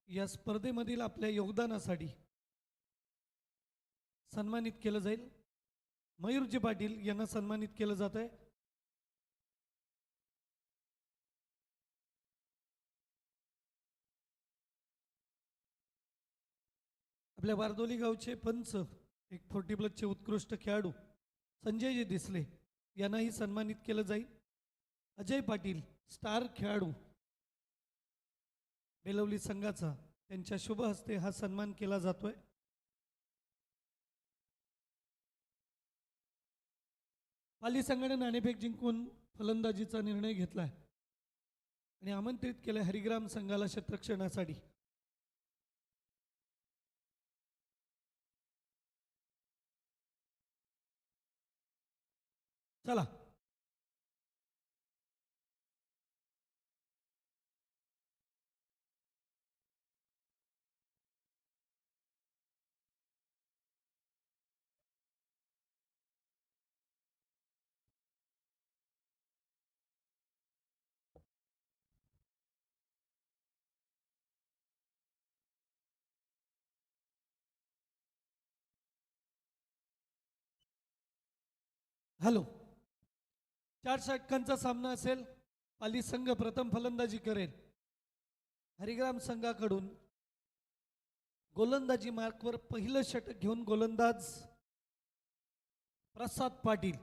या स्पर्धेमधील आपल्या योगदानासाठी सन्मानित केलं जाईल। मयूरजी पाटील यांना सन्मानित केलं जात आहे। आपल्या बारदोली गावचे पंच एक 40+ उत्कृष्ट खेळाडू संजयजी दिसले यांनाही सन्मानित केलं जाईल। अजय पाटील स्टार खेळाडू बेलवली संघाचा त्यांच्या शुभ हस्ते हा सन्मान केला जातोय। पाली संघाने नाणेफेक जिंकून फलंदाजीचा निर्णय घेतलाय आणि आमंत्रित केले हरिग्राम संघाला क्षेत्ररक्षणासाठी। चला हॅलो, 4 षटकांचा सामना असेल। पाली संघ प्रथम फलंदाजी करेल। हरिग्राम संघाकडून गोलंदाजी मार्कवर पहिलं षटक घेऊन गोलंदाज प्रसाद पाटील।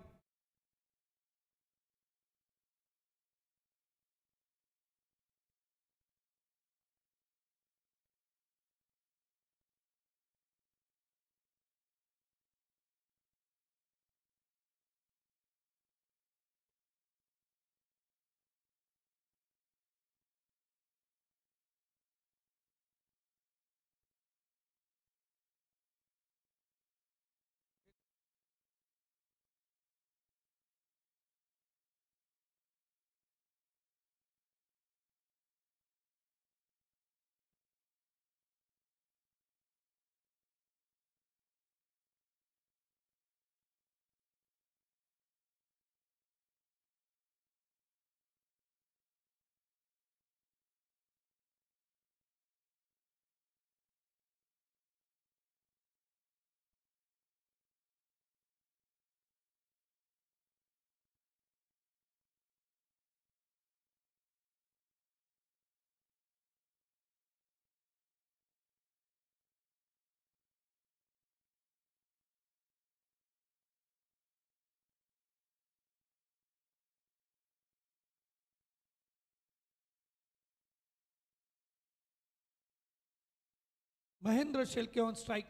Mahendra Shelke on strike.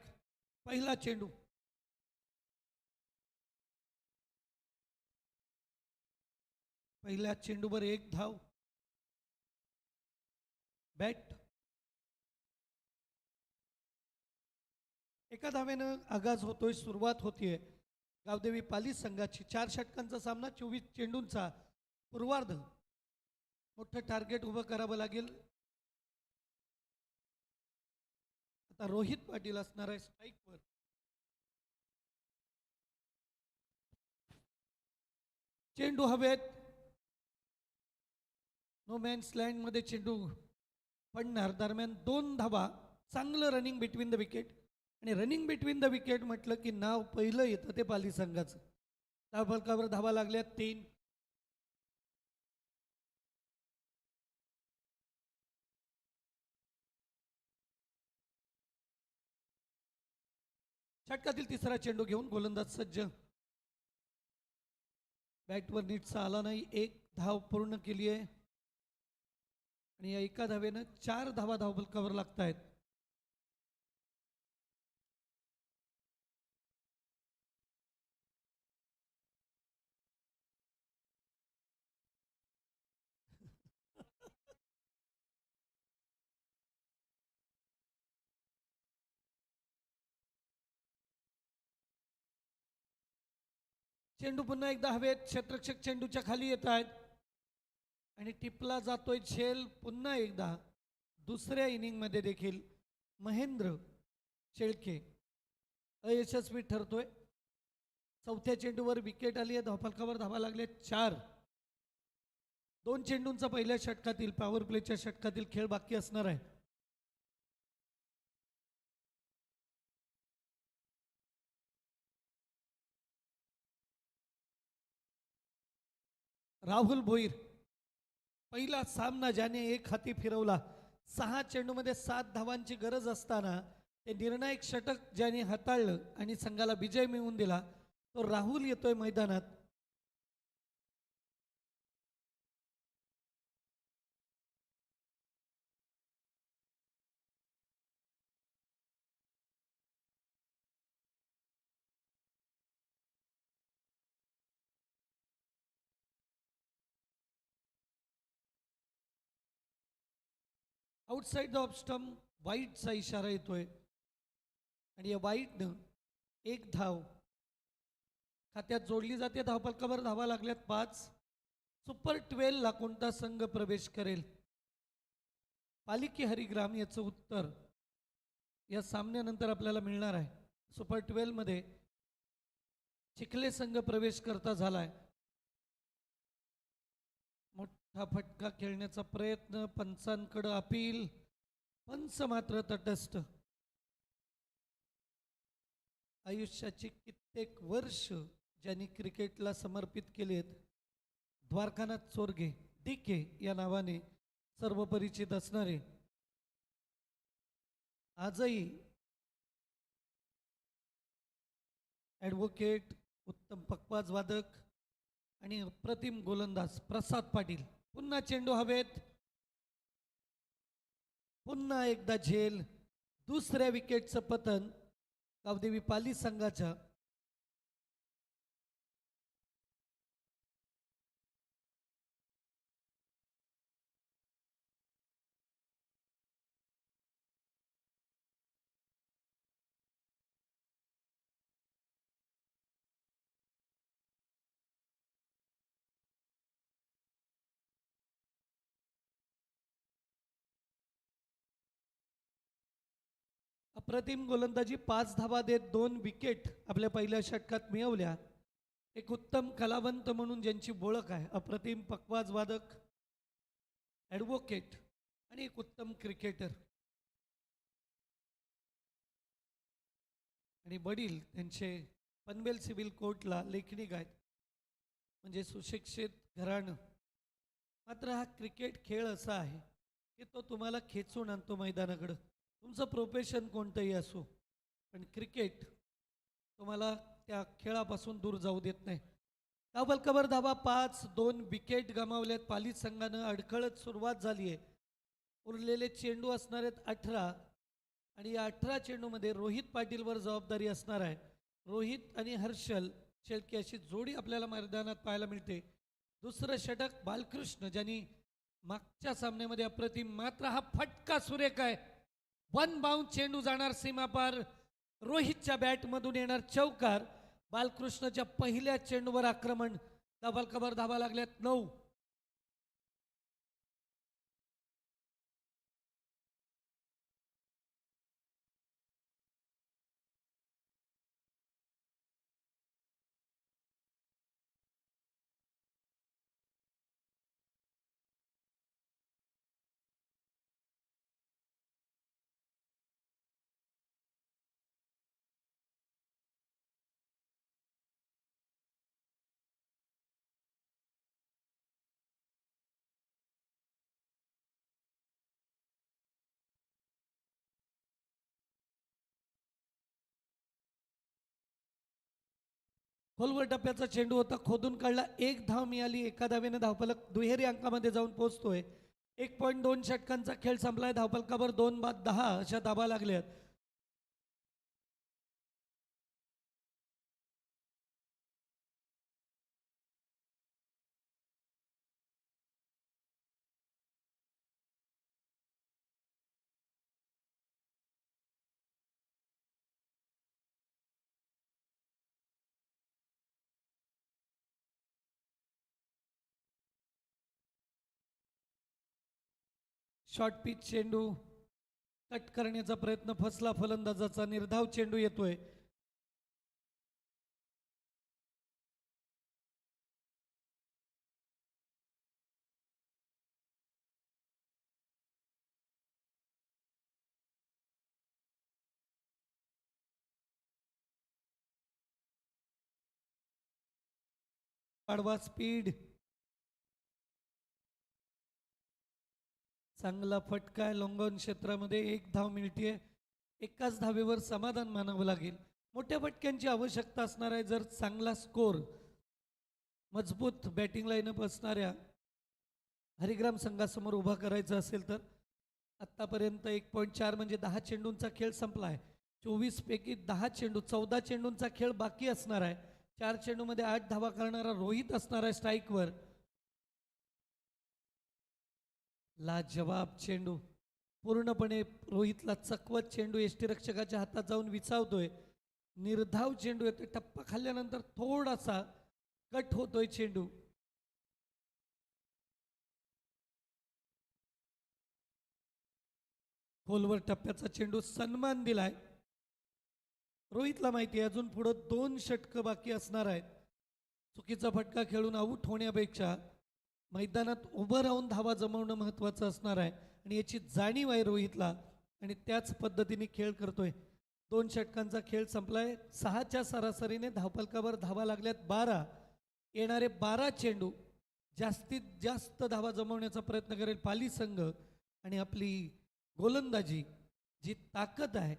पहिला चेंडू पहिल्या चेंडूवर 1 धाव। बॅट एका धावेनं आगाज होतोय, सुरुवात होतीये गावदेवी पाली संघाची। 4 षटकांचा सामना, 24 चेंडूंचा पूर्वार्ध। मोठं टार्गेट उभं करावं लागेल। आता रोहित पाटील असणार आहे स्ट्राईकवर। चेंडू हवेत, नो मॅन्स लँड मध्ये चेंडू पडणार। दरम्यान 2 धावा। चांगलं रनिंग बिटवीन द विकेट, आणि रनिंग बिटवीन द विकेट म्हटलं की नाव पहिलं येतं ते पाली संघाचं। धावफलकावर धावा लागल्या 3। षटकातील तिसरा चेंडू घेऊन गोलंदाज सज्ज। बॅटवर नीटचा आला नाही। 1 धाव पूर्ण केली आहे आणि या एका धावेनं 4 धावा धावफलकावर लागत आहेत। चेंडू पुन्हा एकदा हवेत। क्षेत्ररक्षक चेंडूच्या खाली येत आहेत आणि टिपला जातोय झेल। पुन्हा एकदा दुसऱ्या इनिंगमध्ये देखील महेंद्र शेळके अयशस्वी ठरतोय। चौथ्या चेंडूवर विकेट आली आहे। धावफलकावर धावा लागले 4। 2 चेंडूंचा पहिल्या षटकातील पॉवर प्लेच्या षटकातील खेळ बाकी असणार आहे। राहुल भोईर. पहिला सामना ज्याने एक हाती फिरवला, 6 चेंडूमध्ये 7 धावांची गरज असताना ते निर्णायक षटक ज्याने हाताळलं आणि संघाला विजय मिळवून दिला, तो राहुल येतोय मैदानात. आउटसाइड द ऑफ स्टंप वाईटचा इशारा येतोय आणि या वाईटनं एक धाव खात्यात जोडली जाते. धावपलकावर धावा लागल्यात 5. सुपर 12 ला कोणता संघ प्रवेश करेल? पालिकी हरिग्राम याचं उत्तर या सामन्यानंतर आपल्याला मिळणार आहे. सुपर 12 मध्ये चिखले संघ प्रवेश करता झालाय. मोठा फटका खेळण्याचा प्रयत्न, पंचांकडे अपील, पंच मात्र तटस्थ. आयुष्याची कित्येक वर्ष ज्यांनी क्रिकेटला समर्पित केलेत, द्वारकानाथ चोरगे डीके या नावाने सर्व परिचित असणारे, आजही ॲडव्होकेट, उत्तम पखवाज वादक आणि अप्रतिम गोलंदाज प्रसाद पाटील. पुन्हा चेंडू हवेत, पुन्हा एकदा झेल. दुसऱ्या विकेटचं पतन गावदेवी पाली संघाच्या. अप्रतिम गोलंदाजी, 5 धावा देत 2 विकेट आपल्या पहिल्या षटकात मिळवल्या. एक उत्तम कलावंत म्हणून ज्यांची ओळख आहे, अप्रतिम पखवाज वादक, ॲडव्होकेट आणि एक उत्तम क्रिकेटर. आणि वडील त्यांचे पनवेल सिव्हिल कोर्टला लेखनिक आहेत, म्हणजे सुशिक्षित घराणं. मात्र हा क्रिकेट खेळ असा आहे की तो तुम्हाला खेचून आणतो मैदानाकडं. तुमचं प्रोफेशन कोणतंही असो, पण क्रिकेट तुम्हाला त्या खेळापासून दूर जाऊ देत नाही. धावफलकावर धावा 5. 2 विकेट गमावल्यात पाली संघानं. अडखळत सुरुवात झाली आहे. उरलेले चेंडू असणार आहेत 18 आणि या 18 चेंडूमध्ये रोहित पाटीलवर जबाबदारी असणार आहे. रोहित आणि हर्षल शेळके अशी जोडी आपल्याला मैदानात पाहायला मिळते. दुसरं षटक बालकृष्ण, ज्यांनी मागच्या सामन्यामध्ये अप्रतिम. मात्र हा फटका सुरेख आहे. 1 बाउंड चेंडू जाणार सीमापार. रोहितच्या बॅटमधून येणार चौकार. बालकृष्णच्या पहिल्या चेंडूवर आक्रमण. धावफलकावर धावा लागल्यात 9. खोलवर टप्प्याचा चेंडू होता, खोदून काढला. 1 धाव मिळाली. एका धावेने धावफलक दुहेरी अंकामध्ये जाऊन पोहोचतोय. 1.2 षटकांचा खेळ संपलाय. धावफलकावर 2 बाद 10 अशा धावा लागल्यात. शॉर्ट पिच चेंडू कट करण्याचा प्रयत्न फसला फलंदाजाचा. निर्धाव चेंडू येतोय. वाढवा स्पीड. चांगला फटका आहे लॉंगॉन क्षेत्रामध्ये. एक धाव मिळतीये. एकाच धावेवर समाधान मानावं लागेल. मोठ्या फटक्यांची आवश्यकता असणार आहे जर चांगला स्कोर मजबूत बॅटिंग लाईनअप असणाऱ्या हरिग्राम संघासमोर उभा करायचा असेल तर. आत्तापर्यंत 1.4 म्हणजे 10 चेंडूंचा खेळ संपला आहे. 24 पैकी 10 चेंडू, 14 चेंडूंचा खेळ बाकी असणार आहे. 4 चेंडूमध्ये 8 धावा करणारा रोहित असणार आहे स्ट्राईकवर. लाजवाब चेंडू, पूर्णपणे रोहितला चकवत चेंडू यष्टीरक्षकाच्या हातात जाऊन विचावतोय. निर्धाव चेंडू येतोय. टप्पा खाल्ल्यानंतर थोडासा कट होतोय चेंडू. खोलवर टप्प्याचा चेंडू, सन्मान दिलाय. रोहितला माहिती आहे अजून पुढं 2 षटकं बाकी असणार आहेत. चुकीचा फटका खेळून आऊट होण्यापेक्षा मैदानात उभं राहून धावा जमवणं महत्त्वाचं असणार आहे आणि याची जाणीव आहे रोहितला आणि त्याच पद्धतीने खेळ करतोय. 2 षटकांचा खेळ संपलाय. 6च्या सरासरीने धावफलकावर धावा लागल्यात 12. येणारे 12 चेंडू जास्तीत जास्त धावा जमवण्याचा प्रयत्न करेल पाली संघ आणि आपली गोलंदाजी जी ताकद आहे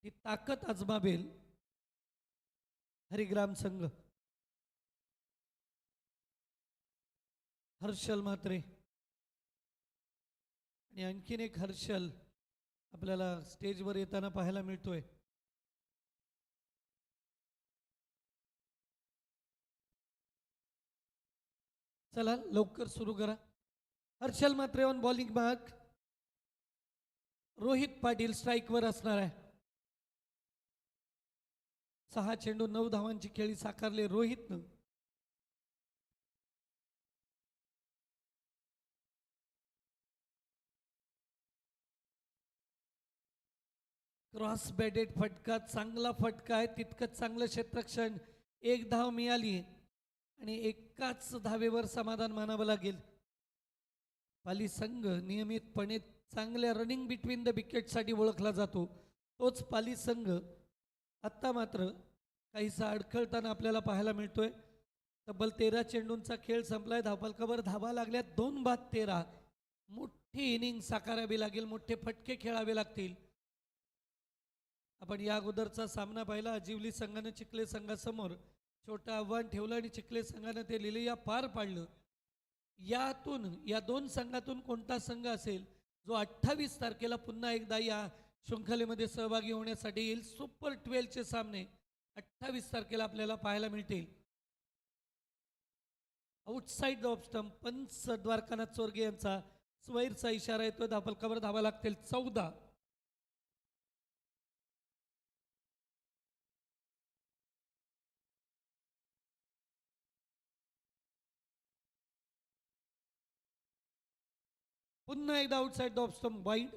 ती ताकद आजमावेल हरिग्राम संघ. हर्षल म्हात्रे आणि आणखीन एक हर्षल आपल्याला स्टेजवर येताना पाहायला मिळतोय. चला लवकर सुरू करा. Harshal Mhatre on bowling mark. Rohit Patil स्ट्राईकवर असणार आहे. 6 चेंडू 9 धावांची खेळी साकारले रोहितनं. क्रॉस बॅटेड फटका, चांगला फटका आहे. तितकंच चांगलं क्षेत्ररक्षण. 1 धाव मिळाली आणि एकाच धावेवर समाधान मानावं लागेल. पाली संघ नियमितपणे चांगल्या रनिंग बिटवीन द विकेटसाठी ओळखला जातो. तोच पाली संघ आत्ता मात्र काहीसा अडखळताना आपल्याला पाहायला मिळतोय. तब्बल 13 चेंडूंचा खेळ संपलाय. धावफलकावर धावा लागल्या 2 बाद 13. मोठी इनिंग साकारावी लागेल. मोठे फटके खेळावे लागतील. आपण या अगोदरचा सामना पाहिला. अजिवली संघानं चिखले संघासमोर छोटं आव्हान ठेवलं आणि चिखले संघानं ते लिहिलं पार पाडलं. यातून या 2 संघातून कोणता संघ असेल जो 28 तारखेला पुन्हा एकदा या शृंखलेमध्ये सहभागी होण्यासाठी येईल. सुपर 12चे सामने 28 तारखेला आपल्याला पाहायला मिळतील. आउटसाइड ऑफ स्टंप पंच द्वारकानाथ चोरगे यांचा स्वैरचा इशारा येतो. धावफलकावर धावा लागतील 14. पुन्हा एकदा आउटसाइड ऑफ स्टंप वाईड.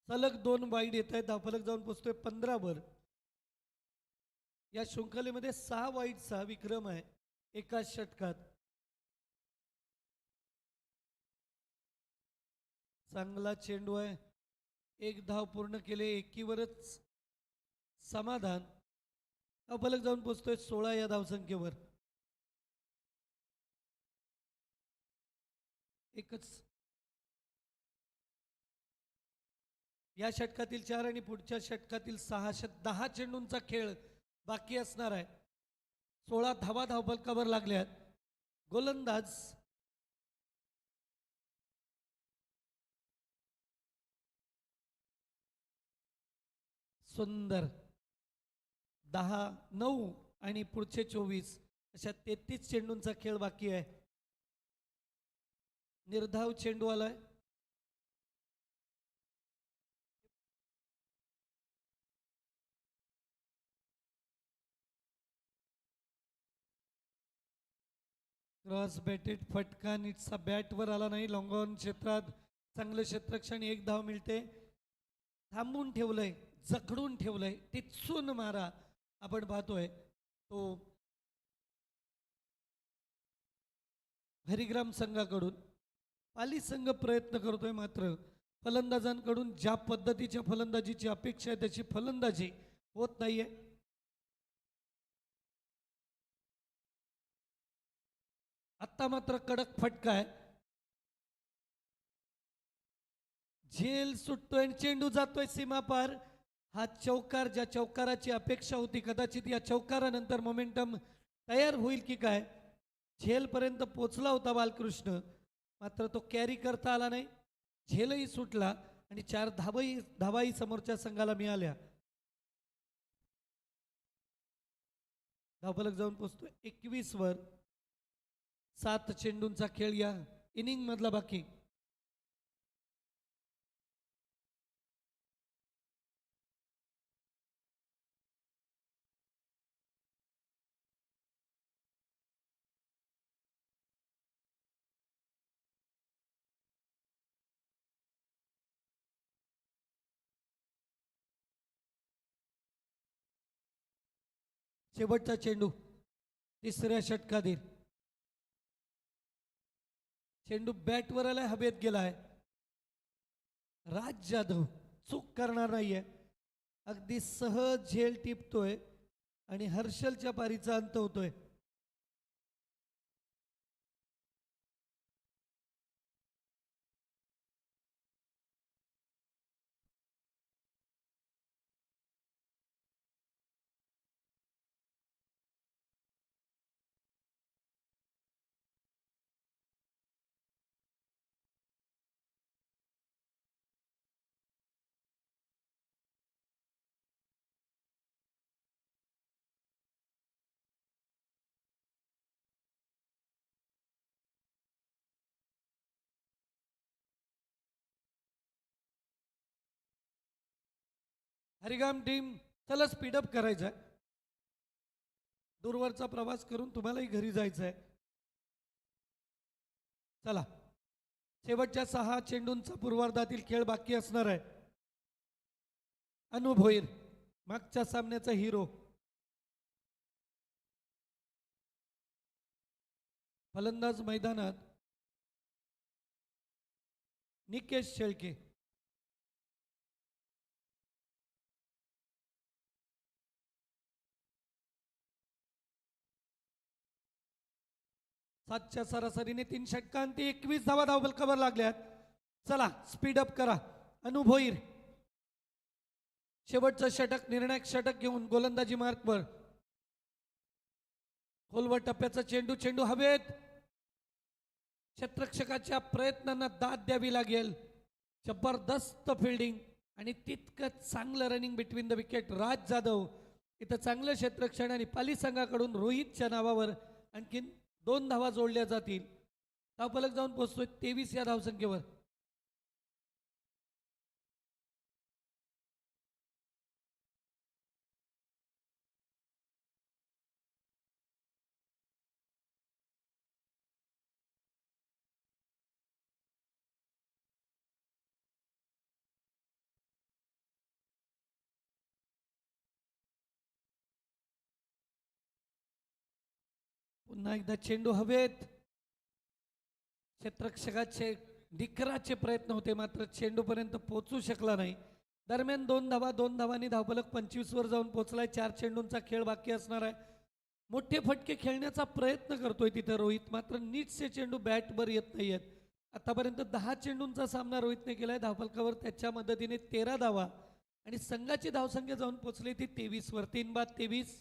सलग 2 वाईड येत आहेत. धावफलक जाऊन पोहोचतोय 15 वर. या शृंखलेमध्ये 6 वाईडचा विक्रम आहे एकाच षटकात. चांगला चेंडू आहे. 1 धाव पूर्ण केले. एकीवरच समाधान. धावफलक जाऊन पोहोचतोय 16 या धावसंख्येवर. एकच या षटकातील 4 आणि पुढच्या षटकातील 6. 10 चेंडूंचा खेळ बाकी असणार आहे. 16 धावा धावफलकावर लागल्यात. गोलंदाज सुंदर. 10, 9 आणि पुढचे 24 अशा 33 चेंडूंचा खेळ बाकी आहे. निर्धाव चेंडू आलाय. क्रॉस बॅटेड फटका नीटसा बॅटवर आला नाही. लॉंगॉन क्षेत्रात चांगलं क्षेत्ररक्षण. 1 धाव मिळते. थांबून ठेवलंय, जखडून ठेवलंय. टिचून मारा आपण पाहतोय तो हरिग्राम संघाकडून. पाली संघ प्रयत्न करतोय मात्र फलंदाजांकडून ज्या पद्धतीच्या फलंदाजीची अपेक्षा आहे त्याची फलंदाजी होत नाहीये. आत्ता मात्र कडक फटका आहे. झेल सुटतोय आणि चेंडू जातोय सीमापार. हा चौकार, ज्या चौकाराची अपेक्षा होती, कदाचित या चौकारानंतर मोमेंटम तयार होईल की काय. झेलपर्यंत पोचला होता बालकृष्ण, मात्र तो कॅरी करता आला नाही. झेलही सुटला आणि 4 धावाही समोरच्या संघाला मिळाल्या. धावफलक जाऊन पोचतोय 21 वर. 7 चेंडूंचा खेळ या इनिंग मधला बाकी. शेवटचा चेंडू तिसऱ्या षटकातील. चेंडू बॅटवर आलाय, हवेत गेलाय. राज जाधव चूक करणार नाहीये. अगदी सहज झेल टिपतोय आणि हर्षलच्या पारीचा अंत होतोय. हरिगाम टीम, चला स्पीडअप करायचं आहे. दूरवरचा प्रवास करून तुम्हालाही घरी जायचं आहे. चला, शेवटच्या 6 चेंडूंचा पूर्वार्धातील खेळ बाकी असणार आहे. अनु भोईर, मागच्या सामन्याचा हिरो. फलंदाज मैदानात निकेश शेळके. सातच्या सरासरीने 3 षटकांती 21 धावा धावफलकावर लागल्यात. चला स्पीडअप करा. अनु भोईर शेवटचं षटक, निर्णायक षटक घेऊन गोलंदाजी मार्कवर. खोलवर टप्प्याचा चेंडू, चेंडू हवेत. क्षेत्ररक्षकाच्या प्रयत्नांना दाद द्यावी लागेल. जबरदस्त फिल्डिंग आणि तितकंच चांगलं रनिंग बिटवीन द विकेट. राज जाधव इथं चांगलं क्षेत्ररक्षण आणि पाली संघाकडून रोहितच्या नावावर आणखीन 2 धावा जोडल्या जातील. धावफलक जाऊन पोहोचतोय 23 या धावसंख्येवर. पुन्हा एकदा चेंडू हवेत. क्षेत्ररक्षकाचे निकराचे प्रयत्न होते, मात्र चेंडूपर्यंत पोहोचू शकला नाही. दरम्यान 2 धावा, 2 धावांनी धावफलक 25 वर जाऊन पोहोचलाय. 4 चेंडूंचा खेळ बाकी असणार आहे. मोठे फटके खेळण्याचा प्रयत्न करतोय तिथं रोहित, मात्र नीटचे चेंडू बॅटवर येत नाहीयेत. आतापर्यंत 10 चेंडूंचा सामना रोहितने केलाय. धावफलकावर त्याच्या मदतीने 13 धावा आणि संघाची धावसंख्या जाऊन पोहोचली ती 23 वर. 3 बाद 23.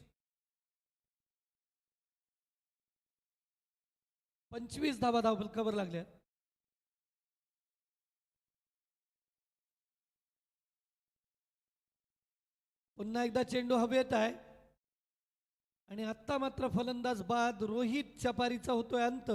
25 धावा धावफलकावर लागल्या. पुन्हा एकदा चेंडू हवेत आहे आणि आत्ता मात्र फलंदाज बाद. रोहितच्या पारीचा होतोय अंत.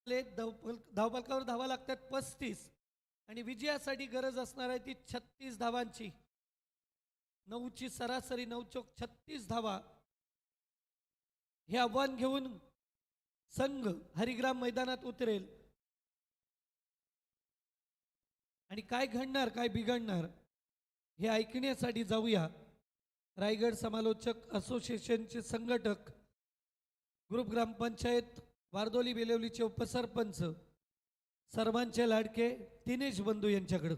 धावफलकावर धावा लागतात 35 आणि विजयासाठी गरज असणार आहे ती 36 धावांची. 9ची सरासरी 9 चोक 36 धावा. हे आव्हान घेऊन संघ हरिग्राम मैदानात उतरेल आणि काय घडणार काय बिघडणार हे ऐकण्यासाठी जाऊया रायगड समालोचक असोसिएशनचे संघटक, ग्रुप ग्रामपंचायत वारदोली बेलवलीचे उपसरपंच, सर्वांचे लाडके दिनेश बंधू यांच्याकडं.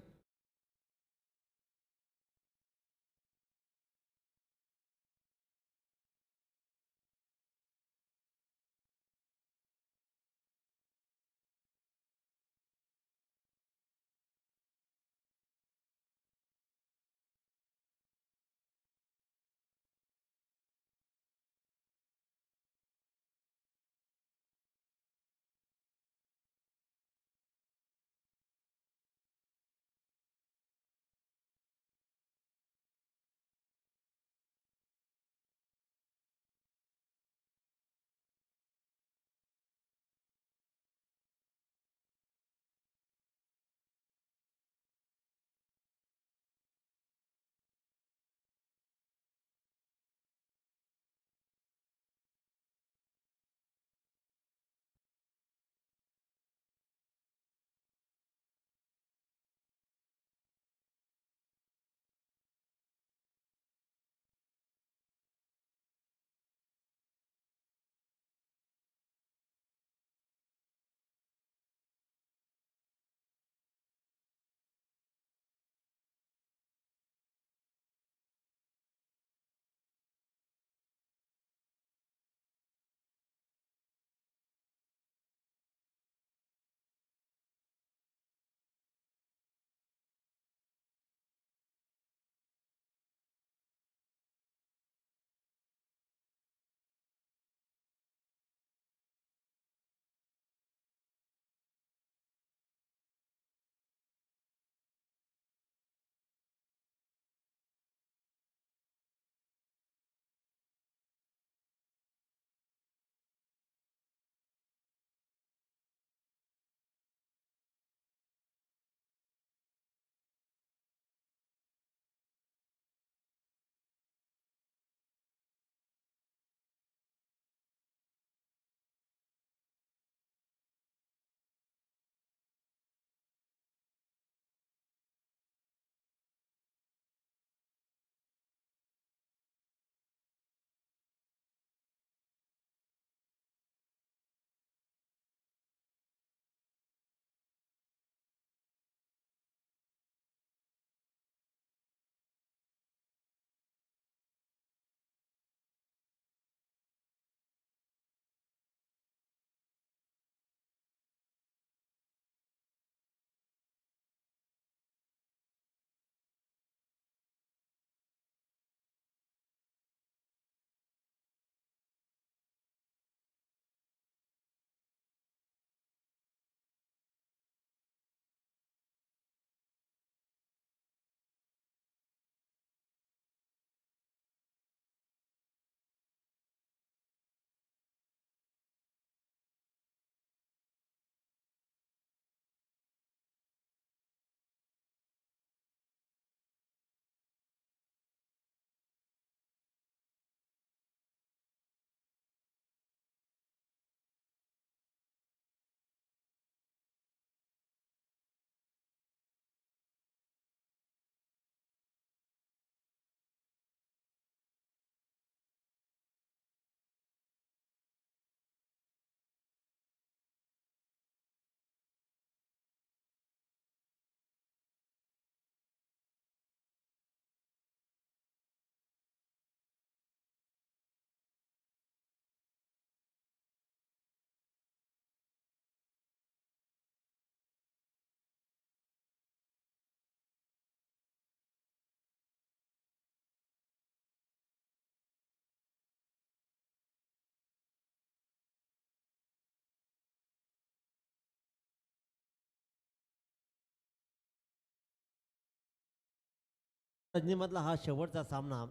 मधला हा शेवटचा सामना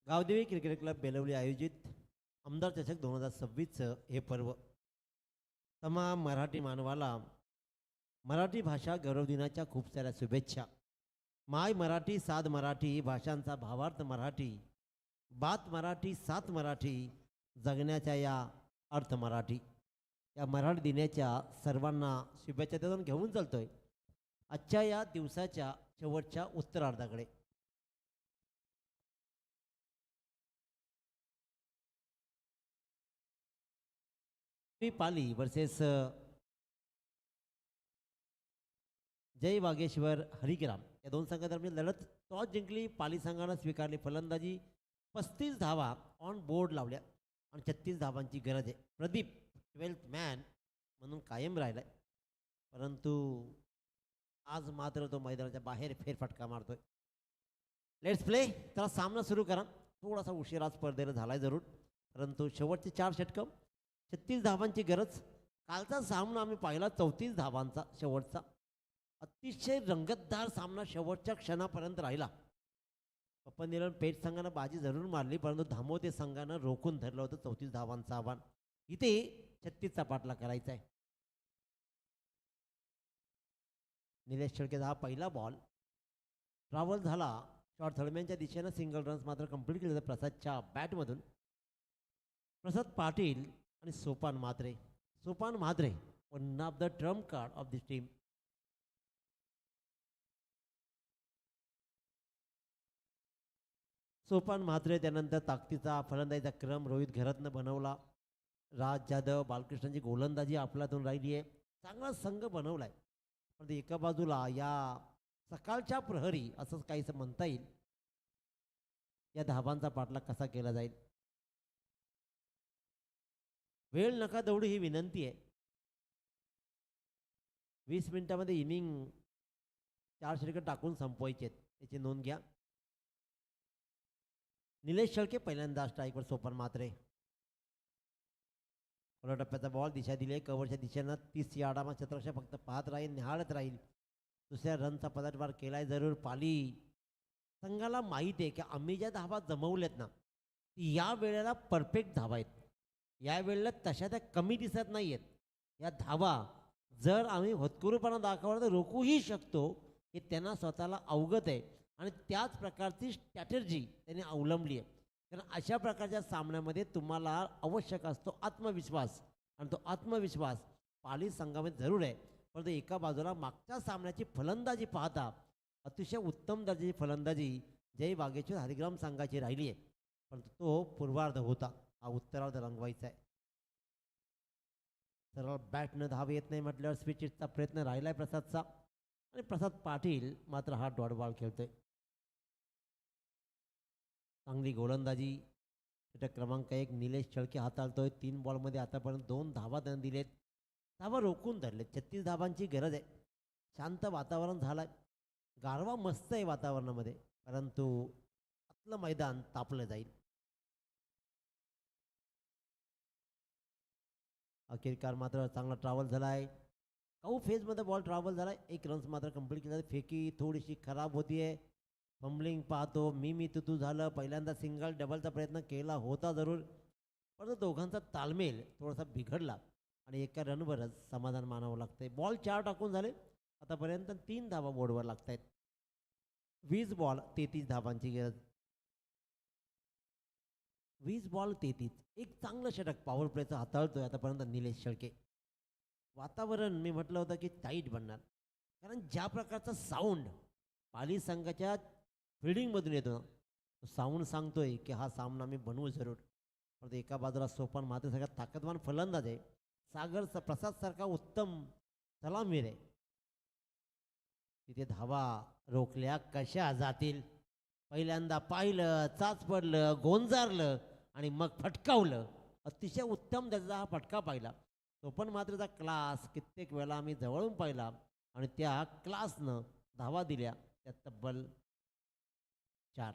गावदेवी क्रिकेट क्लब बेलवली आयोजित आमदार चषक 2026 हे पर्व तमाम मराठी मानवाला मराठी भाषा गौरव दिनाच्या खूप साऱ्या शुभेच्छा. माय मराठी साध मराठी भाषांचा भावार्थ मराठी, बात मराठी सात मराठी, जगण्याच्या या अर्थ मराठी. या मराठी दिनाच्या सर्वांना शुभेच्छा देऊन घेऊन चालतोय आजच्या या दिवसाच्या शेवटच्या उत्तरार्धाकडे. पाली वर्सेस जय वागेश्वर हरिग्राम या दोन संघादरम्यान लढत. टॉस जिंकली पाली संघानं स्वीकारली फलंदाजी. 35 धावा ऑन बोर्ड लावल्या आणि 36 धावांची गरज आहे. प्रदीप 12th मॅन म्हणून कायम राहिलाय, परंतु आज मात्र तो मैदानाच्या बाहेर फेरफटका मारतोय. Let's play. त्याला सामना सुरू करा. थोडासा उशिरा स्पर्धेला झालाय जरूर, परंतु शेवटचे 4 षटकं, 36 धावांची गरज. कालचा सामना आम्ही पाहिला 34 धावांचा शेवटचा. अतिशय रंगतदार सामना शेवटच्या क्षणापर्यंत राहिला. पप्पनिरण पेठ संघानं बाजी जरूर मारली, परंतु धामोते संघानं रोखून धरलं होतं 34 धावांचं आव्हान. इथे 36चा पाठला करायचा आहे. निलेश शेळकेचा हा पहिला बॉल ट्रॅव्हल झाला शॉर्ट थर्डमॅनच्या दिशेनं. सिंगल रन्स मात्र कंप्लीट केले प्रसादच्या बॅटमधून. प्रसाद पाटील आणि Sopan Mhatre. Sopan Mhatre one of the Trump card of this team. Sopan Mhatre त्यानंतर ताकदीचा फलंदाजीचा क्रम रोहित घरतनं बनवला. राज जाधव बालकृष्णांची गोलंदाजी आपल्यातून राहिली आहे. चांगला संघ बनवलाय, पण एका बाजूला या सकाळच्या प्रहरी असंच काहीसं म्हणता येईल या धावांचा पाठलाग कसा केला जाईल. वेळ नका दौडी ही विनंती आहे. 20 मिनिटामध्ये इनिंग 4 षटकं टाकून संपवायचे आहेत, त्याची नोंद घ्या. निलेश शेळके पहिल्यांदा स्ट्राईकवर. सोपान म्हात्रे पहिल्या टप्प्याचा बॉल दिशा दिली आहे कव्हरच्या दिशेनं. 30 यार्डामा क्षेत्ररक्षक फक्त पाहत राहील, निहाळत राहील. दुसऱ्या रनचा पदार्पण केलाय जरूर. पाली संघाला माहीत आहे की आम्ही ज्या धावा जमवल्यात ना, या वेळेला परफेक्ट धावा आहेत. या वेळेला तशा त्या कमी दिसत नाही आहेत. या धावा जर आम्ही होतकरूपणा दाखवला तर रोखूही शकतो, हे त्यांना स्वतःला अवगत आहे आणि त्याच प्रकारची स्ट्रॅटेजी त्यांनी अवलंबली आहे. कारण अशा प्रकारच्या सामन्यामध्ये तुम्हाला आवश्यक असतो आत्मविश्वास, आणि तो आत्मविश्वास पाली संघामध्ये जरूर आहे. परंतु एका बाजूला मागच्या सामन्याची फलंदाजी पाहता अतिशय उत्तम दर्जाची फलंदाजी जय वागेश्वर हरिग्राम संघाची राहिली आहे, परंतु तो पूर्वार्ध होता. हा उत्तरार्ध रंगवायचा आहे. सरळ बॅटनं धाव येत नाही म्हटल्यावर स्विचिटचा प्रयत्न राहिलाय प्रसादचा, आणि प्रसाद पाटील मात्र हा डॉट बॉल खेळतोय. चांगली गोलंदाजी. षटक क्रमांक 1 निलेश शेळके हाताळतोय. 3 बॉलमध्ये आतापर्यंत 2 धावा त्यानं दिलेत. धावा रोखून धरलेत. 36 धावांची गरज आहे. शांत वातावरण झालं आहे. गारवा मस्त आहे वातावरणामध्ये, परंतु आतलं मैदान तापलं जाईल. अखेरकार मात्र चांगला ट्रॅव्हल झाला आहे. काऊ फेजमध्ये बॉल ट्रॅव्हल झाला आहे. 1 रन्स मात्र कंप्लीट केला. फेकी थोडीशी खराब होती आहे. फंबलिंग पाहतो. मी तू झालं. पहिल्यांदा सिंगल डबलचा प्रयत्न केला होता जरूर, परंतु दोघांचा ताळमेळ थोडासा बिघडला आणि एका रनवरच समाधान मानावं लागतंय. बॉल 4 टाकून झाले आतापर्यंत. 3 धावा बोर्डवर लागत आहेत. 20 बॉल 33 धावांची गरज. 20 बॉल 33. एक चांगलं षटक पॉवर प्लेचं हाताळतोय आतापर्यंत निलेश शेळके. वातावरण मी म्हटलं होतं की टाईट बनणार, कारण ज्या प्रकारचा साऊंड पाली संघाच्या फिल्डिंगमधून येतो ना, तो साऊंड सांगतोय की हा सामना मी बनवू जरूर. परंतु एका बाजूला सोपान मात्र सगळ्यात ताकदवान फलंदाज आहे. सागर प्रसाद सारखा उत्तम सलामीर आहे. तिथे धावा रोखल्या कशा जातील. पहिल्यांदा पाहिलं, चाच पडलं, गोंजारलं आणि मग फटकावलं. अतिशय उत्तम त्याचा हा फटका पाहिला. तो पण मात्र त्याचा क्लास कित्येक वेळा आम्ही जवळून पाहिला आणि त्या क्लासनं धावा दिल्या त्या तब्बल 4.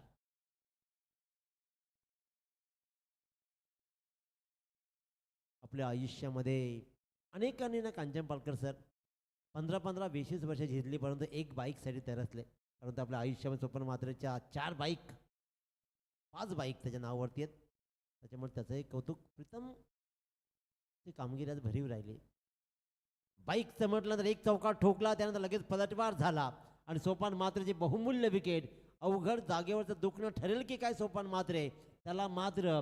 आपल्या आयुष्यामध्ये अनेकांनी ना कांचन पालकर सर 15-15, 20 वर्ष झिजली, परंतु एक बाईकसाठी तरसले. परंतु आपल्या आयुष्यामध्ये स्वप्न मात्रेच्या 4 बाईक 5 बाईक त्याच्या नावावरती आहेत. त्याच्यामुळे त्याचं एक कौतुक. प्रीतम ती कामगिरी आज भरीव राहिली. बाईकचं म्हटलं तर एक चौकार ठोकला, त्यानंतर लगेच पलटवार झाला आणि सोपान मात्रेची बहुमूल्य विकेट. अवघड जागेवरचं दुखणं ठरेल की काय सोपान मात्रे, त्याला मात्र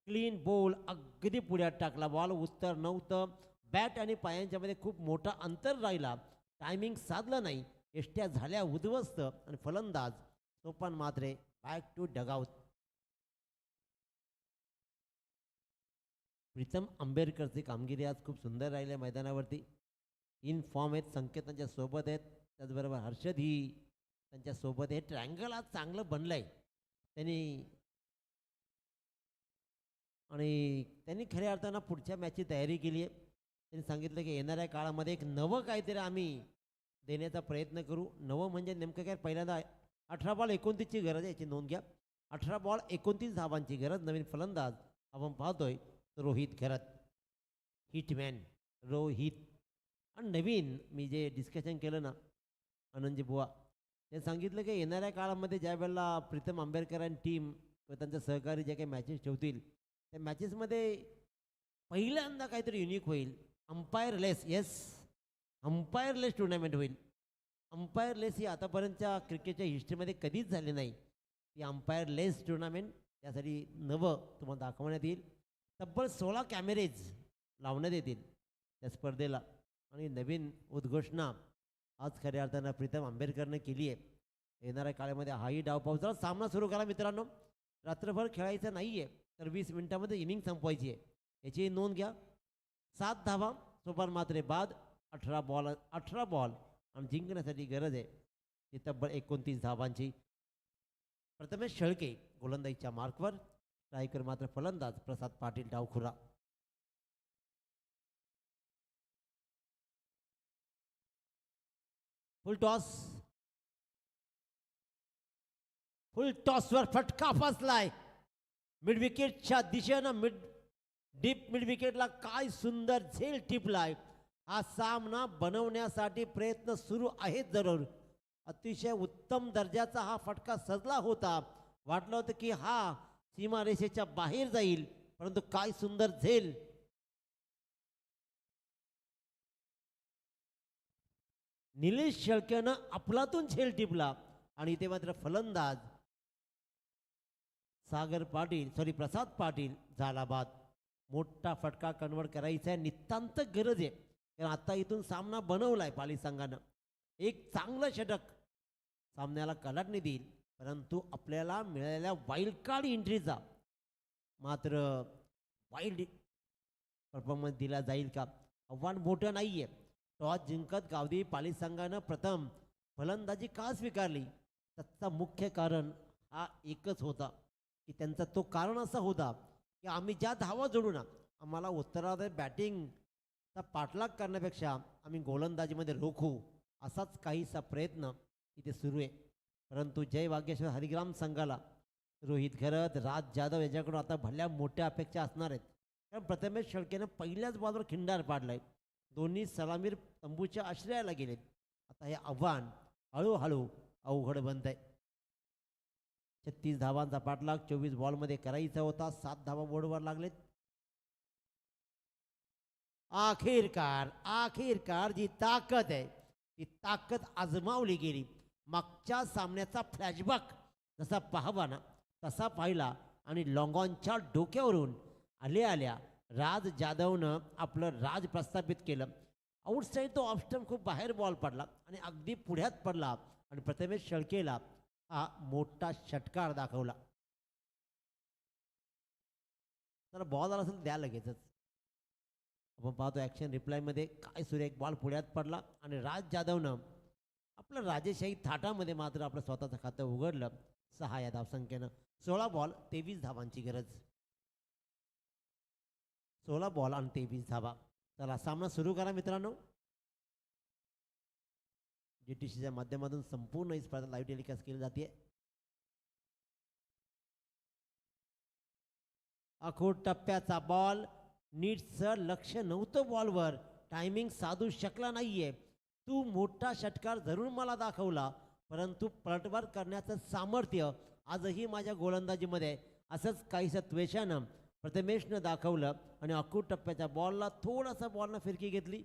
क्लीन बॉल अगदी पुढ्यात टाकला. बॉल उत्तर नव्हतं. बॅट आणि पायांच्यामध्ये खूप मोठा अंतर राहिला. टायमिंग साधलं नाही. एष्ट्या झाल्या उद्ध्वस्त आणि फलंदाज सोपान मात्रे बॅक टू डगआउट. प्रीतम आंबेडकरची कामगिरी आज खूप सुंदर राहिली मैदानावरती. इन फॉर्म आहेत. संकेत त्यांच्या सोबत आहेत. त्याचबरोबर हर्षद ही त्यांच्या सोबत आहे. ट्रँगल आज चांगलं बनलं आहे त्यांनी आणि त्यांनी खऱ्या अर्थानं पुढच्या मॅचची तयारी केली आहे. त्यांनी सांगितलं की येणाऱ्या काळामध्ये एक नवं काहीतरी आम्ही देण्याचा प्रयत्न करू. नवं म्हणजे नेमकं काय, पहिल्यांदा 18 बॉल 29ची गरज आहे, याची नोंद घ्या. 18 बॉल 29 धावांची गरज. नवीन फलंदाज आपण पाहतोय रोहित खरत, हिटमॅन रोहित. आणि नवीन मी जे डिस्कशन केलं ना आनंदजी बुवा, ते सांगितलं की येणाऱ्या काळामध्ये ज्या वेळेला प्रीतम आंबेडकर आणि टीम व त्यांचे सहकारी जे काही मॅचेस ठेवतील, त्या मॅचेसमध्ये पहिल्यांदा काहीतरी युनिक होईल. अंपायरलेस, येस, अंपायरलेस टुर्नामेंट होईल. अंपायरलेस ही आतापर्यंतच्या क्रिकेटच्या हिस्ट्रीमध्ये कधीच झाली नाही. ती अंपायरलेस टुर्नामेंट, त्यासाठी नवं तुम्हाला दाखवण्यात येईल. तब्बल 16 कॅमेरेज लावण्यात येतील त्या स्पर्धेला. आणि नवीन उद्घोषणा आज खऱ्या अर्थानं प्रीतम आंबेडकरनं केली आहे. येणाऱ्या काळामध्ये हाही डावपाऊस. जरा सामना सुरू करा मित्रांनो. रात्रभर खेळायचं नाही आहे, तर 20 मिनिटामध्ये इनिंग संपवायची आहे, याची नोंद घ्या. 7 धावा सोपान मात्रे बाद. 18 बॉल आणि जिंकण्यासाठी गरज आहे ती तब्बल 29 धावांची. प्रथमेश शेळके गोलंदाजीच्या मार्कवर. स्ट्रायकर मात्र फलंदाज प्रसाद पाटील डावखुरा. फुल टॉस. फुल टॉसवर फटका फसलाय मिड विकेटच्या दिशेनं. डीप मिड विकेटला काय सुंदर झेल टिपलाय. हा सामना बनवण्यासाठी प्रयत्न सुरू आहेत जरूर. अतिशय उत्तम दर्जाचा हा फटका सजला होता. वाटलं होतं की हा सीमारेषेच्या बाहेर जाईल, परंतु काय सुंदर झेल. निलेश शेळकेनं आपलातून झेल टिपला आणि इथे मात्र फलंदाज प्रसाद पाटील झाला बाद. मोठा फटका कन्वर्ट करायचा आहे, नितांत गरज आहे. कारण आता इथून सामना बनवलाय पाली संघानं. एक चांगलं षटक सामन्याला कलाटणी देईल, परंतु आपल्याला मिळालेल्या वाईल्ड कार्ड एंट्रीचा मात्र वाईल्ड परफॉर्मन्स दिला जाईल का? आव्हान मोठं नाही आहे. टॉस जिंकत गावदी पाली संघानं प्रथम फलंदाजी का स्वीकारली, त्याचं मुख्य कारण हा एकच होता की त्यांचा तो कारण असा होता की आम्ही ज्या धावा जोडू ना, आम्हाला उत्तरार्धात बॅटिंगचा पाठलाग करण्यापेक्षा आम्ही गोलंदाजीमध्ये रोखू, असाच काहीसा प्रयत्न इथे सुरू आहे. परंतु जय वागेश्वर हरिग्राम संघाला रोहित खरत, राज जाधव याच्याकडून आता भल्या मोठ्या अपेक्षा असणार आहेत. कारण प्रथमेश शेळकेनं पहिल्याच बॉलवर खिंडार पाडलाय. दोन्ही सलामीर तंबूच्या आश्रयाला गेलेत. आता हे आव्हान हळूहळू अवघड बनत आहे. 36 धावांचा पाठलाग 24 बॉलमध्ये करायचा होता. 7 धावा बोर्डवर लागलेत. आखिरकार जी ताकद आहे ती ताकद आजमावली गेली. मागच्या सामन्याचा फ्लॅशबॅक जसा पाहावा ना तसा पाहिला आणि लॉंगॉनच्या डोक्यावरून आल्या राज जाधवनं आपलं राज प्रस्थापित केलं. आउटसाईड तो ऑफस्टंप खूप बाहेर बॉल पडला आणि अगदी पुढ्यात पडला आणि प्रथमेश शेळकेला हा मोठा षटकार दाखवला. तर बॉल आला असेल द्या लगेचच. आपण पाहतो ॲक्शन रिप्लायमध्ये काय सुरू, एक बॉल पुढ्यात पडला आणि राज जाधवनं आपलं राजेशाही थाटामध्ये मात्र आपलं स्वतःचं खातं उघडलं. 6 या धावसंख्येनं. 16 बॉल 23 धावांची गरज. 16 बॉल आणि 23 धावा. चला सामना सुरू करा मित्रांनो. GTCच्या माध्यमातून संपूर्ण ही स्पर्धा लाईव्ह टेलिकास्ट केली जाते. अखोट टप्प्याचा बॉल, नीटचं लक्ष नव्हतं बॉलवर, टायमिंग साधू शकला नाहीये. तू मोठा षटकार जरूर मला दाखवला, परंतु पलटवार करण्याचं सामर्थ्य आजही माझ्या गोलंदाजीमध्ये असंच काहीसं त्वेषानं प्रथमेशनं दाखवलं आणि अखोट टप्प्याच्या बॉलला थोडासा बॉलनं फिरकी घेतली.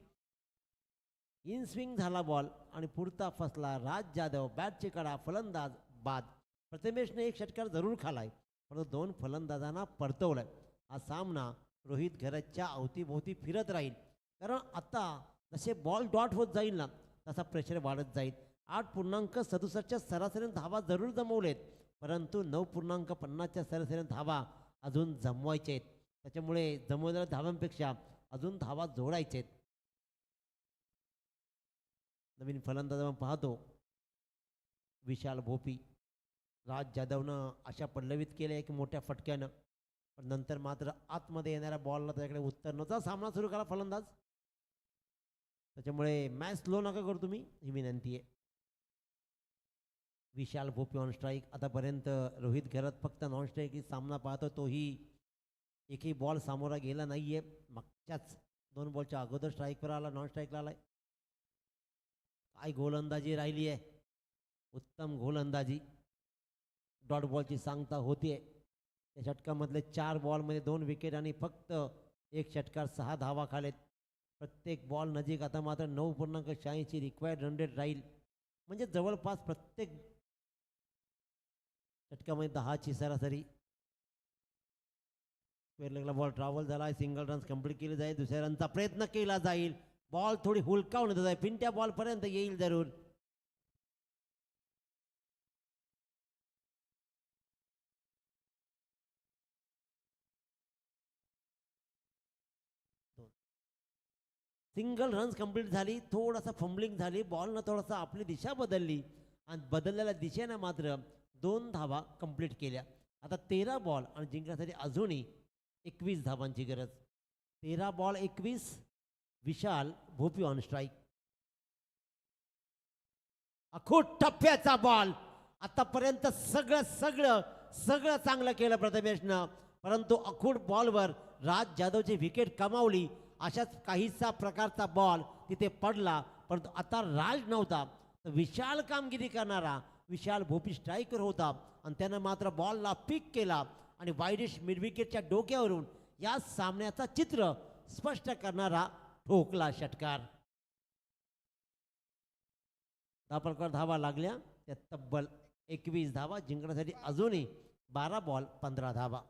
इन स्विंग झाला बॉल आणि पुरता फसला. राज जाधव बॅटची कडा, फलंदाज बाद. प्रथमेशने एक षटकार जरूर खालाय, परंतु 2 फलंदाजांना परतवलंय. हा सामना रोहित घरतच्या अवतीभोवती फिरत राहील, कारण आता जसे बॉल डॉट होत जाईल ना तसा प्रेशर वाढत जाईल. 8.67च्या सरासरीने धावा जरूर जमवलेत, परंतु 9.50च्या सरासरीने धावा अजून जमवायचे आहेत. त्याच्यामुळे जमवलेल्या धावांपेक्षा अजून धावा जोडायचे आहेत. नवीन फलंदाज आपण पाहतो विशाल भोपी. राज जाधवनं अशा पल्लवित केले की मोठ्या फटक्यानं, पण नंतर मात्र आतमध्ये येणाऱ्या बॉलला त्याच्याकडे उत्तर नव्हता. सामना सुरू करा फलंदाज. त्याच्यामुळे मॅच स्लो नका करू तुम्ही, ही विनंती आहे. विशाल भोपी ऑन स्ट्राईक. आतापर्यंत रोहित घरत फक्त नॉन स्ट्राईक सामना पाहतो, तोही एकही बॉल सामोरा गेला नाहीये. मागच्याच 2 बॉलच्या अगोदर स्ट्राईकवर आला, नॉन स्ट्राईकला आलाय. काय गोलंदाजी राहिली आहे, उत्तम गोलंदाजी. डॉट बॉलची सांगता होतीये. त्या षटकामधले 4 बॉलमध्ये 2 विकेट आणि फक्त 1 षटकार, 6 धावा खालेत. प्रत्येक बॉल नजीक. आता मात्र 9.86ची रिक्वायर्ड रन रेट राहील, म्हणजे जवळपास प्रत्येक षटकामध्ये 10ची सरासरी. स्क्वेअर बॉल ट्रॅव्हल झाला, सिंगल रन्स कंप्लीट केली जाईल. दुसऱ्या रनचा प्रयत्न केला जाईल. बॉल थोडी हुलकावून येत आहे, फिंट्या बॉलपर्यंत येईल जरूर. सिंगल रन्स कंप्लीट झाली. थोडासा फंबलिंग झाली, बॉलनं थोडासा आपली दिशा बदलली आणि बदललेल्या दिशेनं मात्र 2 धावा कंप्लीट केल्या. आता 13 बॉल आणि जिंकण्यासाठी अजूनही 21 धावांची गरज. 13 ball 21. Vishal Bhopi on strike. अखूट टप्प्याचा बॉल. आतापर्यंत सगळं चांगलं केलं प्रथमेशनं, परंतु अखूट बॉलवर राज जाधवची विकेट कमावली. अशाच काहीसा प्रकारचा बॉल तिथे पडला, परंतु आता राज नव्हता, तर विशाल कामगिरी करणारा विशाल भोपी स्ट्राईकर होता आणि त्यानं मात्र बॉलला पिक केला आणि वाईडिश मिडविकेटच्या डोक्यावरून या सामन्याचा चित्र स्पष्ट करणारा ठोकला षटकार. दापलकर धावा लागल्या, त्या तब्बल 21 धावा. जिंकण्यासाठी अजूनही 12 बॉल 15 धावा.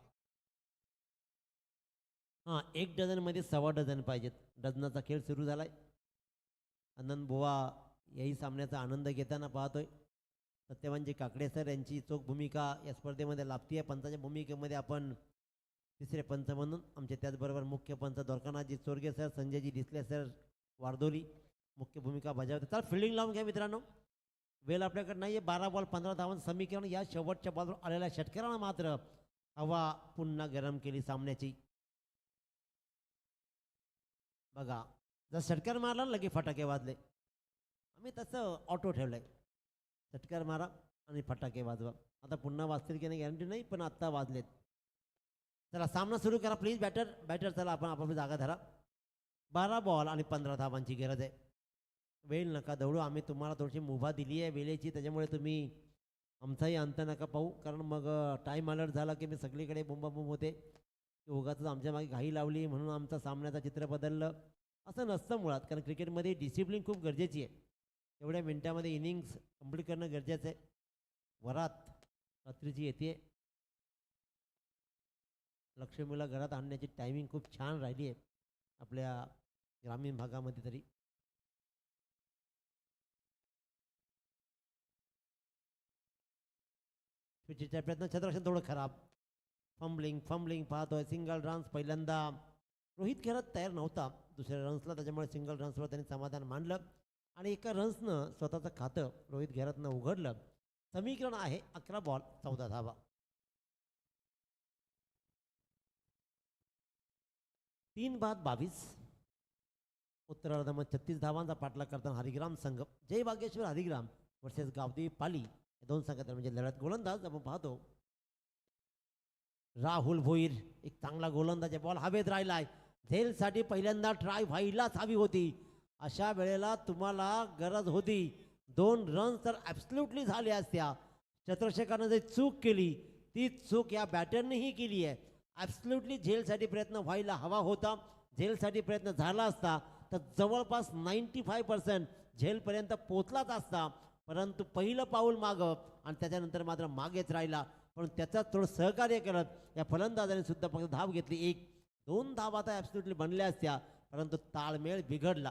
हां, 1 डझनमध्ये 1.25 डझन पाहिजेत. डझनाचा खेळ सुरू झालाय. आनंद बुवा याही सामन्याचा आनंद घेताना पाहतोय. सत्यवानजी काकडे सर यांची चोख भूमिका या स्पर्धेमध्ये लाभतीये. पंचाच्या भूमिकेमध्ये आपण तिसरे पंच म्हणून, आमचे त्याचबरोबर मुख्य पंच द्वारकानाथजी चोरगे सर, संजयजी डिसले सर वारदोली मुख्य भूमिका बजावते. तर फिल्डिंग लावून घ्या मित्रांनो, वेळ आपल्याकडे नाही आहे. 12 बॉल 15 धावांचं समीकरण. या शेवटच्या बॉलवर आलेल्या षटकारानं मात्र हवा पुन्हा गरम केली सामन्याची. बघा, जर षटकार मारला लगे फटाके वाजले. आम्ही तसं ऑटो ठेवलंय, षटकार मारा आणि फटाके वाजवा. आता पुन्हा वाजतील की नाही गॅरंटी नाही, पण आत्ता वाजलेत. चला सामना सुरू करा प्लीज. बॅटर चला, आपण आपापली जागा धरा. 12 बॉल आणि 15 धावांची गरज आहे. वेळ नका दौडू. आम्ही तुम्हाला थोडीशी मुभा दिली आहे वेळेची, त्याच्यामुळे तुम्ही आमचाही अंत नका पाहू, कारण मग टाईम अलर्ट झाला की मी सगळीकडे बोंबाबोंब होते की उगाच आमच्या मागे घाई लावली म्हणून आमचं सामन्याचं चित्र बदललं. असं नसतं मुळात, कारण क्रिकेटमध्ये डिसिप्लिन खूप गरजेची आहे. एवढ्या मिनटामध्ये इनिंग्स कंप्लीट करणं गरजेचं आहे. वरात रात्रीची येते. लक्ष्मीला घरात आणण्याची टायमिंग खूप छान राहिली आहे आपल्या ग्रामीण भागामध्ये तरी. स्विचचा प्रयत्न, क्षेत्ररक्षण थोडं खराब. फंबलिंग पाहतोय. Single runs. पहिल्यांदा रोहित खेळत तयार नव्हता दुसऱ्या रन्सला, त्याच्यामुळे सिंगल रन्सवर त्यांनी समाधान मानलं आणि एका रन्सनं स्वतःचं खातं रोहित घेरतनं उघडलं. समीकरण आहे 11 बॉल 14 धावा. 3 बाद 22. उत्तरार्धामध्ये 36 धावांचा पाठलाग करताना हरिग्राम संघ, जय भाग्येश्वर हरिग्राम वर्सेस गावदेवी पाली या 2 संघात म्हणजे लढत. गोलंदाज आपण पाहतो राहुल भोईर, एक चांगला गोलंदाज. बॉल हवेत राहिलाय. झेलसाठी पहिल्यांदा ट्राय व्हायलाच हवी होती. अशा वेळेला तुम्हाला गरज होती 2 रन्स तर ॲब्सल्युटली झाल्या असत्या. चतुर्षकानं जे चूक केली ती चूक या बॅटरनेही केली आहे. ॲब्सल्युटली झेलसाठी प्रयत्न व्हायला हवा होता. झेलसाठी प्रयत्न झाला असता तर जवळपास 95% झेलपर्यंत पोचलाच असता, परंतु पहिलं पाऊल मागं आणि त्याच्यानंतर मात्र मागेच राहिला. पण त्याचं थोडं सहकार्य करत या फलंदाजाने सुद्धा फक्त धाव घेतली. 1-2 धावा तर ॲब्सल्युटली बनल्या असत्या, परंतु ताळमेळ बिघडला.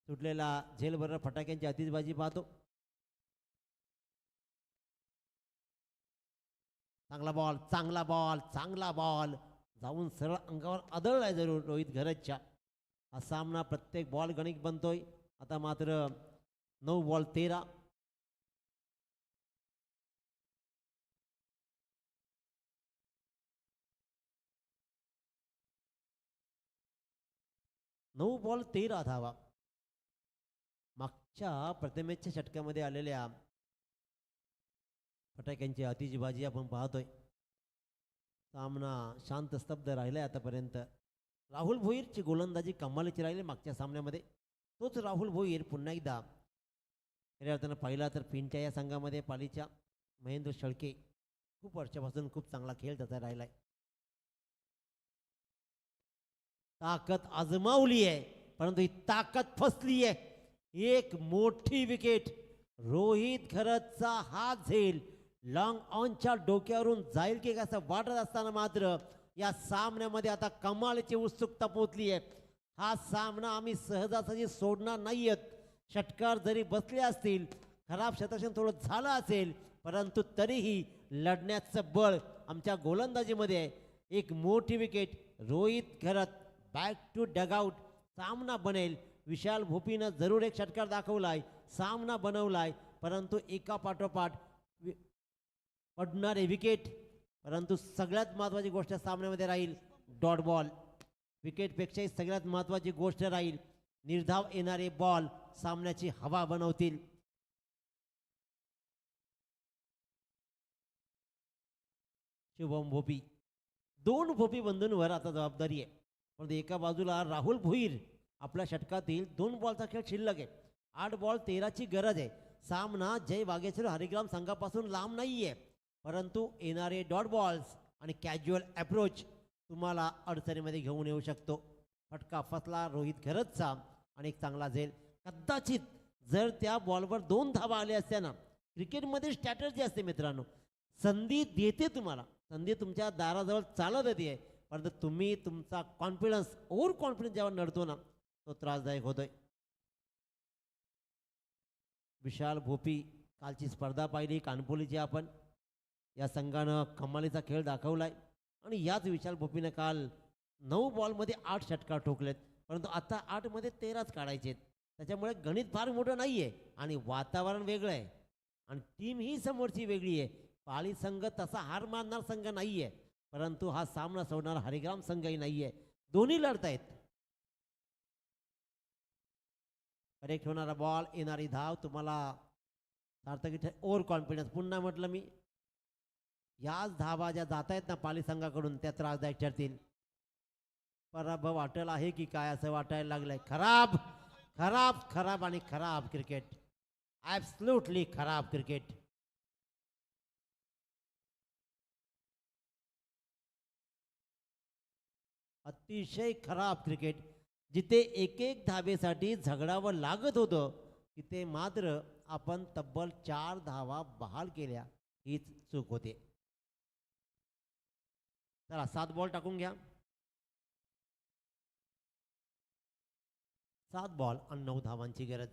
सुटलेला झेलबरोबर फटाक्यांची आतिषबाजी पाहतो. चांगला बॉल, चांगला बॉल, चांगला बॉल जाऊन सरळ अंगावर आदळलाय जरूर रोहित घरतच्या. हा सामना प्रत्येक बॉल गणित बनतोय. आता मात्र 9 बॉल 13. नऊ बॉल 13 धावा. मागच्या प्रतिमेच्या षटकामध्ये आलेल्या फटाक्यांची आतिषबाजी आपण पाहतोय. सामना शांत स्तब्ध राहिलाय आतापर्यंत. राहुल भोईरची गोलंदाजी कमालीची राहिली मागच्या सामन्यामध्ये. तोच राहुल भोईर पुन्हा एकदा खऱ्या अर्थानं पाहिला तर फिनच्या या संघामध्ये पालीच्या महेंद्र शेळके खूप वर्षापासून खूप चांगला खेळ त्याचा राहिलाय. ताकद आजमावली आहे, परंतु ही ताकद फसली आहे. एक मोठी विकेट. रोहित घरतचा हा झेल लॉंग ऑनच्या डोक्यावरून जाईल की कसं वाटत असताना मात्र या सामन्यामध्ये आता कमालीची उत्सुकता पोचली आहे. हा सामना आम्ही सहजासहजी सोडणार नाहीयेत. षटकार जरी बसले असतील, खराब क्षेत्ररक्षण थोडं झालं असेल, परंतु तरीही लढण्याचं बळ आमच्या गोलंदाजीमध्ये आहे. एक मोठी wicket. Rohit Gharat back to dugout. सामना बनेल. विशाल भोपीनं जरूर एक षटकार दाखवलाय, सामना बनवलाय, परंतु एका पाठोपाठ पडणारे विकेट. परंतु सगळ्यात महत्त्वाची गोष्ट सामन्यामध्ये राहील डॉट बॉल. विकेटपेक्षाही सगळ्यात महत्त्वाची गोष्ट राहील निर्धाव येणारे बॉल सामन्याची हवा बनवतील. शुभम भोपी. 2 भोपी बंधूंवर आता जबाबदारी आहे. परंतु एका बाजूला राहुल भोईर आपल्या षटकातील 2 बॉलचा खेळ शिल्लक आहे. 8 बॉल 13ची गरज आहे. सामना जय वागेश्वर हरिग्राम संघापासून लांब नाहीये, परंतु येणारे डॉट बॉल्स आणि कॅज्युअल अप्रोच तुम्हाला अडचणीमध्ये घेऊन येऊ शकतो. फटका फसला रोहित घरतचा आणि एक चांगला झेल. कदाचित जर त्या बॉलवर 2 धावा आल्या असत्या ना, क्रिकेटमध्ये स्ट्रॅटर्जी असते मित्रांनो. संधी देते तुम्हाला, संधी तुमच्या दाराजवळ चालत येते, परंतु तुम्ही तुमचा कॉन्फिडन्स ओव्हर कॉन्फिडन्स जेव्हा नडतो ना, तो त्रासदायक होतोय. विशाल भोपी कालची स्पर्धा पाहिली कानपोलीची आपण. या संघानं कमालीचा खेळ दाखवलाय आणि याच विशाल भोपीनं काल 9 बॉलमध्ये 8 षटकार ठोकलेत, परंतु आता 8 मध्ये 13च काढायचे. त्याच्यामुळे गणित फार मोठं नाहीये आणि वातावरण वेगळं आहे आणि टीम ही समोरची वेगळी आहे. पाली संघ तसा हार मानणार संघ नाहीये, परंतु हा सामना सोडणारा हरिग्राम संघही नाहीये. दोन्ही लढतायत. करेक्ट होणारा बॉल, येणारी धाव तुम्हाला सार्थक ओव्हर कॉन्फिडन्स. पुन्हा म्हटलं मी, याच धावा ज्या जात आहेत ना पाली संघाकडून त्या त्रासदायक ठरतील. पराभव वाटेल आहे की काय असं वाटायला लागलंय. खराब खराब खराब आणि खराब क्रिकेट. ॲब्सल्युटली खराब क्रिकेट. अतिशय खराब क्रिकेट. जिथे एक एक धावेसाठी झगडावं लागत होतं, तिथे मात्र आपण तब्बल 4 धावा बहाल केल्या. हीच चूक होते. चला 7 बॉल टाकून घ्या. 7 बॉल आणि 9 धावांची गरज.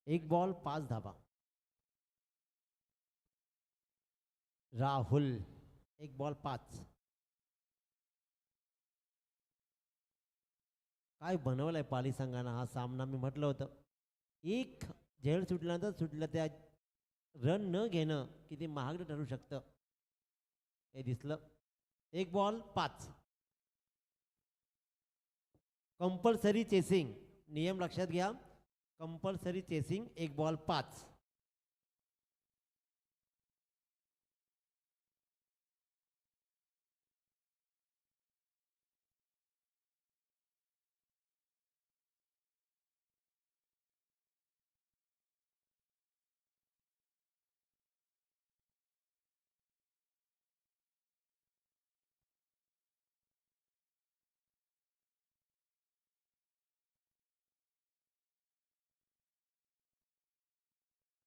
एक बॉल 5 धाबा. राहुल एक बॉल 5. काय बनवलंय पाली संघानं हा सामना. मी म्हटलं होतं एक झेड सुटल्यानंतर सुटलं, त्या रन न घेणं किती महागडं ठरू शकतं हे दिसलं. एक बॉल 5. कंपल्सरी चेसिंग, नियम लक्षात घ्या. कंपल्सरी चेसिंग, एक बॉल 5.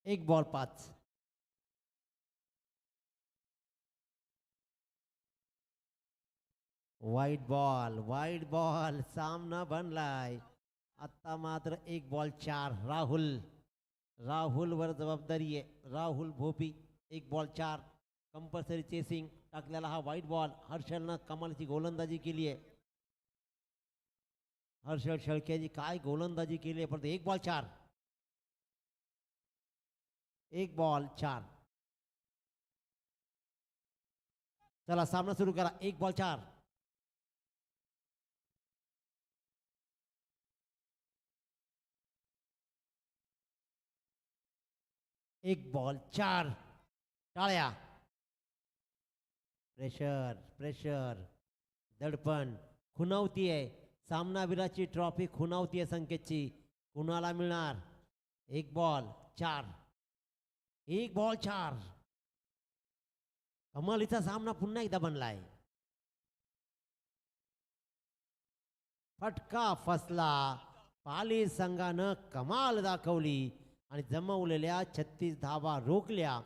एक बॉल 5. वाईट बॉल सामना बनलाय. आत्ता मात्र एक बॉल 4. राहुलवर जबाबदारी आहे. राहुल भोपी एक बॉल 4. कंपल्सरी चेसिंग टाकलेला हा वाईट बॉल. हर्षलनं कमालीची गोलंदाजी केली आहे. हर्षल शेळकेची काय गोलंदाजी केली आहे. परंतु एक बॉल 4. एक बॉल 4. चला सामना सुरू करा. एक बॉल 4. एक बॉल 4. टाळ्या. प्रेशर दडपण खुणावती आहे. सामनावीराची ट्रॉफी खुणावती आहे संकेतची. कुणाला मिळणार. एक बॉल 4. एक बॉल 4. कमालीचा सामना पुन्हा एकदा बनलाय. फटका फसला. पाली संघानं कमाल दाखवली आणि जमवलेल्या 36 धावा रोखल्या.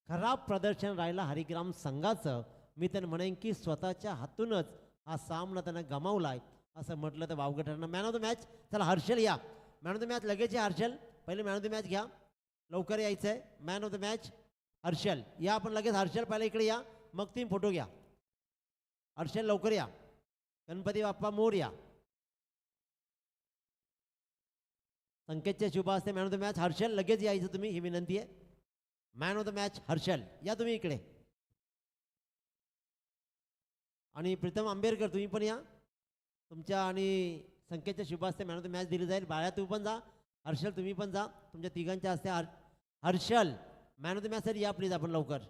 खराब प्रदर्शन राहिलं हरिग्राम संघाचं. मी तर म्हणेन की स्वतःच्या हातूनच हा सामना त्यानं गमावलाय असं म्हटलं तर वावगं ठरणार. Man of the match. चला हर्षल या. मॅन ऑफ द मॅच लगेच या. हर्षल पहिले मॅन ऑफ द मॅच घ्या. लवकर यायचं आहे. Man of the match Harshal या. आपण लगेच हर्षल पहिले इकडे या, मग 3 फोटो घ्या. हर्षल लवकर या. गणपती बाप्पा मोरया. संकेतच्या शुभ असते man of the match Harshal. लगेच यायचं तुम्ही, ही विनंती आहे. Man of the match Harshal या तुम्ही इकडे. आणि प्रीतम आंबेडकर तुम्ही पण या. तुमच्या आणि संकेतच्या शुभ असते मॅन ऑफ द मॅच दिली जाईल. बाळ्या तू पण जा. हर्षल तुम्ही पण जा. तुमच्या तिघांच्या हस्ते Harshal man of the match sir या प्लीज आपण लवकर.